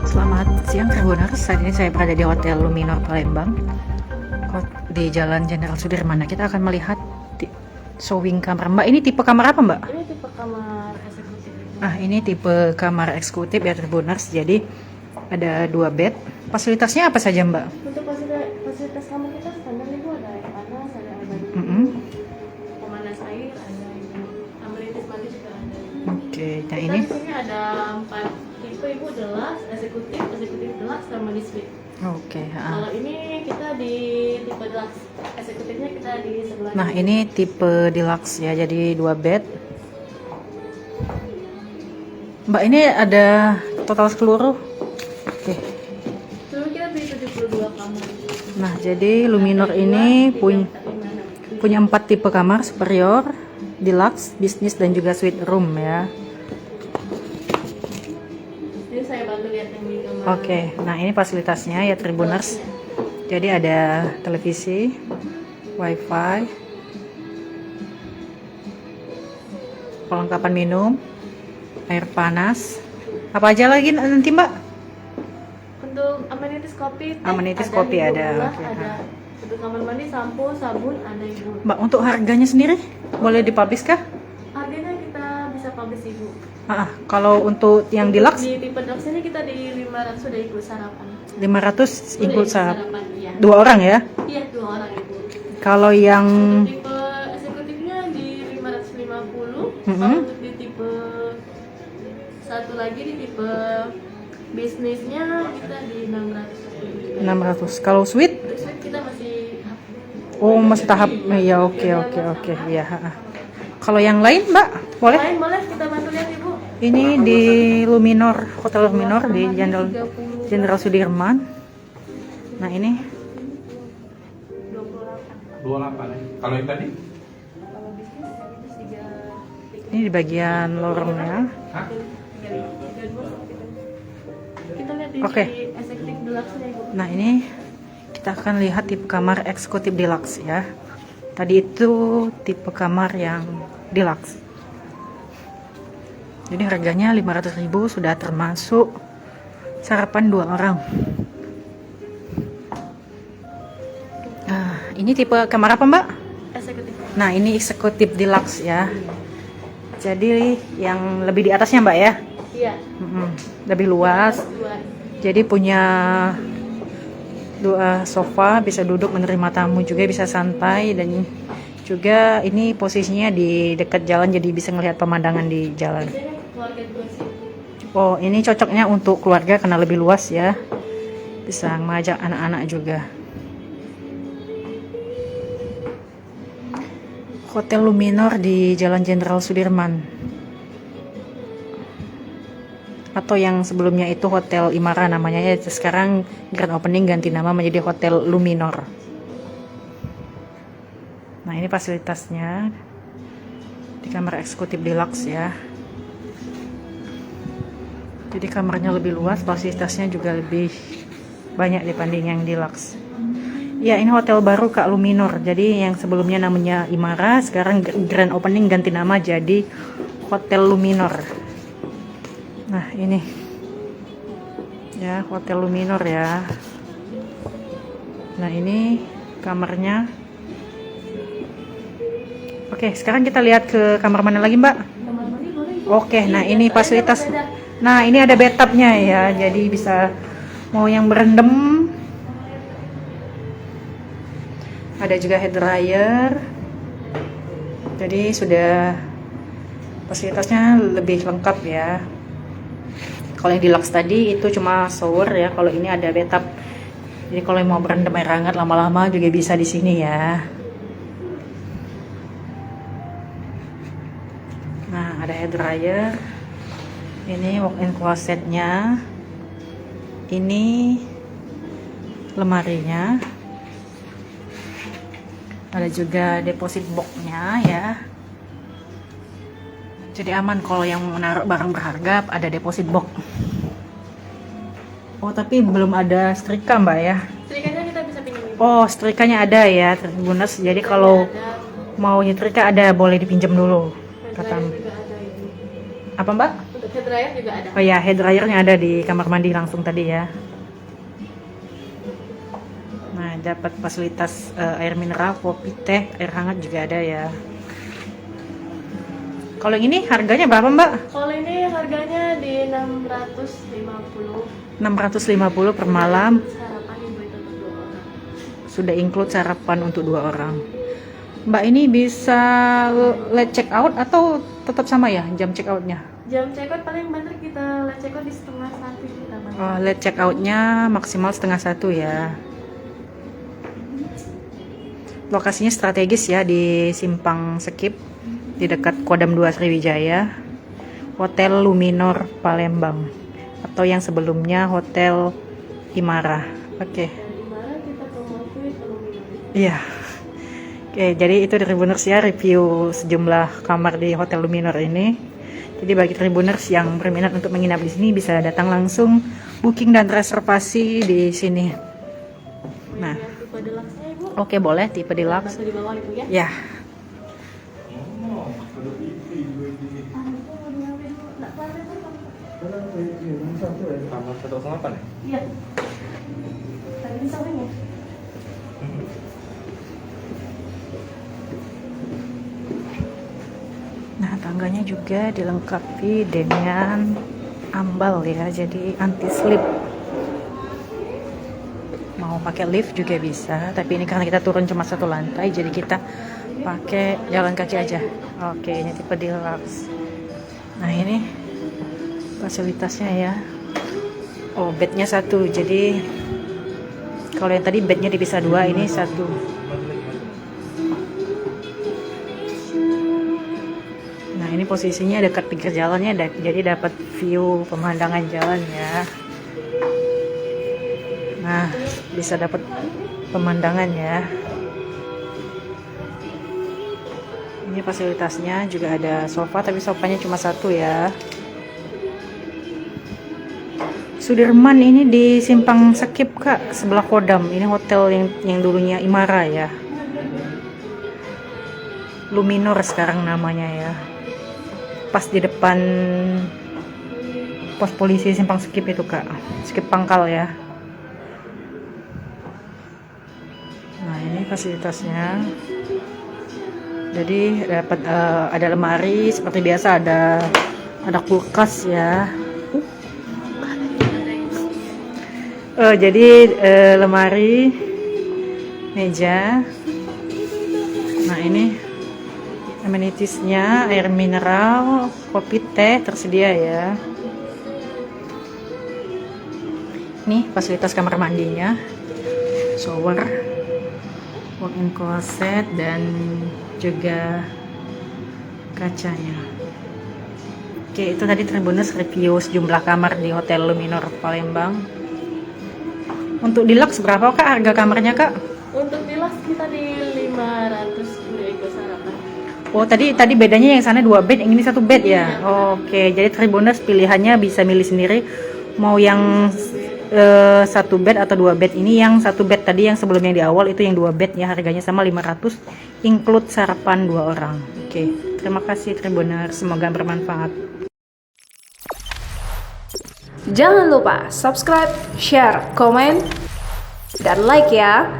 Selamat siang Tribuners, saat ini saya berada di Hotel Luminor Palembang di Jalan Jenderal Sudirman. Kita akan melihat showing kamar. Mbak, ini tipe kamar apa, Mbak? Ini tipe kamar eksekutif. Ini tipe kamar eksekutif ya Tribuners. Jadi ada 2 bed. Fasilitasnya apa saja, Mbak? Untuk fasilitas kamar kita standar itu ada air panas, ada air mandi, pemanas air, ada amenities mandi juga ada. Oke, nah Kita ini. di sini ada 4 tipe, ibu deluxe, eksekutif deluxe, sama di suite. Oke. Kalau ini kita di tipe deluxe, eksekutifnya kita di sebelah. Nah, ini tipe deluxe ya, jadi 2 bed. Mbak, ini ada total seluruh. Oke. Dulu kita beli 72 kamar. Nah, jadi Luminor ini punya 4 tipe kamar: superior, deluxe, bisnis, dan juga suite room ya. Jadi saya bantu lihat yang di kamar. Oke, nah ini fasilitasnya ya Tribuners. Jadi ada televisi, wifi, perlengkapan minum, air panas. Apa aja lagi nanti, Mbak? Untuk amenities kopi, Amenities kopi ada, gula, oke. ada. Untuk kamar mandi, sampo, sabun, ada ibu. Mbak, untuk harganya sendiri boleh dipublish kah? Harganya kita bisa publish ibu. Kalau untuk yang deluxe Di tipe deluxe ini kita di 500 sudah ikut sarapan. 500 ikut sarapan, iya. 2 orang ya. Iya, 2 orang ibu. Kalau yang Untuk tipe eksekutifnya di 550. Kalau untuk di tipe satu lagi di tipe bisnisnya kita di 600. 600. Kalau suite? Untuk suite kita masih Oh, masih tahap. Ya, oke. Ya. Kalau yang lain, Mbak, boleh? lain boleh kita bantu lihat ibu. Ini di Luminor, Hotel Luminor di Jenderal Sudirman. Nah, ini 28. 28 ya. Kalau yang tadi? Kalau bisnis itu 3. ini di bagian lorongnya. Hah? Kita lihat di Oke. eksekutif deluxe nya ibu. Nah, ini kita akan lihat tipe kamar eksekutif deluxe ya. Tadi itu tipe kamar yang deluxe. Jadi harganya 500.000 sudah termasuk sarapan 2 orang. Nah, ini tipe kamar apa, Mbak? Eksekutif. Nah, ini eksekutif deluxe ya. Jadi yang lebih di atasnya, Mbak ya. Iya. Lebih luas. Jadi punya 2 sofa, bisa duduk menerima tamu juga, bisa santai, dan juga ini posisinya di dekat jalan jadi bisa melihat pemandangan di jalan. Biasanya keluarga juga sih. Oh, ini cocoknya untuk keluarga karena lebih luas ya. Bisa mengajak anak-anak juga. Hotel Luminor di Jalan Jenderal Sudirman. Atau yang sebelumnya itu Hotel Imara namanya ya. Sekarang grand opening ganti nama menjadi Hotel Luminor. Nah, ini fasilitasnya di kamar eksekutif deluxe ya. Jadi kamarnya lebih luas, fasilitasnya juga lebih banyak dibanding yang deluxe. Ya, ini hotel baru Kak Luminor. Jadi yang sebelumnya namanya Imara, sekarang grand opening ganti nama jadi Hotel Luminor. Nah, ini ya Hotel Luminor ya. Nah, ini kamarnya. Oke, sekarang kita lihat ke kamar mana lagi, Mbak? Kamar mandi boleh ibu. Oke, nah Iya, ini biasa. fasilitas. Beda. Nah, ini ada bathtubnya ya, jadi bisa mau yang berendam. Ada juga head dryer. Jadi sudah fasilitasnya lebih lengkap ya. Kalau yang deluxe tadi itu cuma shower ya, kalau ini ada bathtub. Jadi kalau yang mau berendam air hangat lama-lama juga bisa di sini ya. Nah, ada hair dryer. Ini walk-in closetnya. Ini lemarinya. Ada juga deposit box-nya ya. Jadi aman kalau yang mau naruh barang berharga ada deposit box. Oh, tapi belum ada setrika, Mbak ya. Setrikanya kita bisa pinjam ibu. Oh, setrikanya ada ya, Tribuners. Jadi kalau Ada, mau nyetrika ada, boleh dipinjam dulu. hair Kata dryer juga ada ini. apa Mbak? Untuk hair dryer juga ada. Oh ya, hair dryernya ada di kamar mandi langsung tadi ya. Nah, dapat fasilitas air mineral, kopi, teh, air hangat juga ada ya. Kalau yang ini harganya berapa Mbak? Kalau ini harganya di 650. 650 per malam. Sarapan ibu itu untuk 2 orang. Sudah include sarapan untuk 2 orang. Mbak ini bisa late check out atau tetap sama ya jam check outnya? Jam check out paling banter kita check out di 12:30 kita bantu. Oh, late check outnya maksimal 12:30 ya. Lokasinya strategis ya di Simpang Sekip, di dekat Kodam 2 Sriwijaya, Hotel Luminor Palembang, atau yang sebelumnya Hotel Imara. Oke. Dan dimana kita promosi aluminium. Iya. Oke, jadi itu Tribuners ya review sejumlah kamar di Hotel Luminor ini. Jadi bagi Tribuners yang berminat untuk menginap di sini bisa datang langsung booking dan reservasi di sini. Nah, Tipe deluxe-nya ibu. oke boleh tipe deluxe. Batu di bawah itu ya. Ya. Kamar 108 ya? Iya. Tadi di sampingnya. Nah, tangganya juga dilengkapi dengan ambal ya, jadi anti slip. Mau pakai lift juga bisa, tapi ini karena kita turun cuma 1 lantai, jadi kita pakai jalan kaki aja. Oke, ini tipe deluxe. Nah, ini fasilitasnya ya. Oh, bednya 1, jadi kalau yang tadi bednya dipisah 2, ini 1. Nah, ini posisinya dekat pinggir jalannya, jadi dapat view pemandangan jalan ya. Nah, bisa dapat pemandangan ya. Ini fasilitasnya juga ada sofa, tapi sofanya cuma 1 ya. Sudirman ini di Simpang Sekip Kak, sebelah Kodam. Ini hotel yang dulunya Imara ya. Luminor sekarang namanya ya. Pas di depan pos polisi Simpang Sekip itu Kak, Sekip Pangkal ya. Nah, ini fasilitasnya. Jadi dapat ada lemari seperti biasa, ada kulkas ya. Jadi lemari, meja. Nah, ini amenitiesnya, air mineral, kopi, teh tersedia ya. Nih fasilitas kamar mandinya, shower, walk-in closet, dan juga kacanya. Oke, itu tadi Tribuners review sejumlah kamar di Hotel Luminor Palembang. Untuk deluxe berapa Kak harga kamarnya Kak? Untuk deluxe kita di 500 udah ikut sarapan. Oh, tadi bedanya yang sana 2 bed, yang ini 1 bed ya. Oke, jadi Tribuners pilihannya bisa milih sendiri mau yang 1 bed atau 2 bed. Ini yang 1 bed tadi yang sebelumnya di awal itu yang 2 bed ya, harganya sama 500 include sarapan 2 orang. Oke, terima kasih Tribuners, semoga bermanfaat. Jangan lupa subscribe, share, komen, dan like ya.